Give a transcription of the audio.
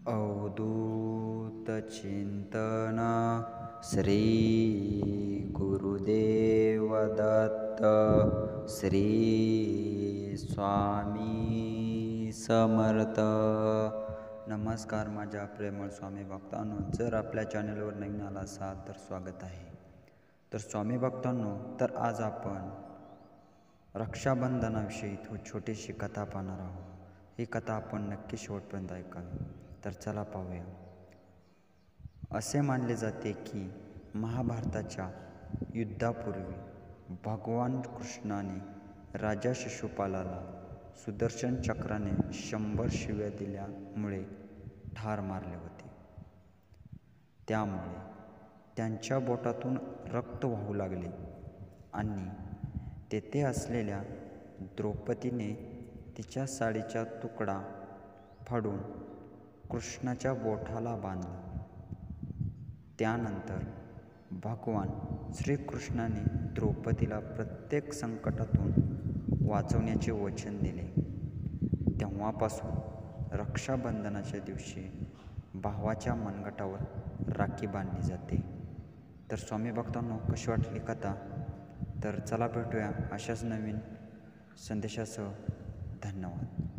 अवधूत चिंतन श्री गुरुदेव दत्त श्री स्वामी समर्थ. नमस्कार माझ्या प्रेमळ स्वामी भक्तांनो, जर आपल्या चॅनलवर नवीन आला असाल तर स्वागत आहे. तर स्वामी भक्तांनो, तर आज आपण रक्षाबंधनाविषयी छोटीशी कथा पाहणार आहोत. ही कथा आपण नक्की शेवटपर्यंत ऐकावी. तर चला पाहूया. असे मानले जाते की महाभारताच्या युद्धापूर्वी भगवान कृष्णाने राजा शिशुपालाला सुदर्शन चक्राने 100 शिव्या दिल्यामुळे ठार मारले होते. त्यामुळे त्यांच्या बोटातून रक्त वाहू लागले आणि तेथे असलेल्या द्रौपदीने तिच्या साडीचा तुकडा फाडून कृष्णाच्या बोटाला बांधला. त्यानंतर भगवान श्रीकृष्णाने द्रौपदीला प्रत्येक संकटातून वाचवण्याचे वचन दिले. तेव्हापासून रक्षाबंधनाच्या दिवशी भावाच्या मनगटावर राखी बांधली जाते. तर स्वामी भक्तांनो, कशी वाटली कथा? तर चला भेटूया अशाच नवीन संदेशासह. धन्यवाद.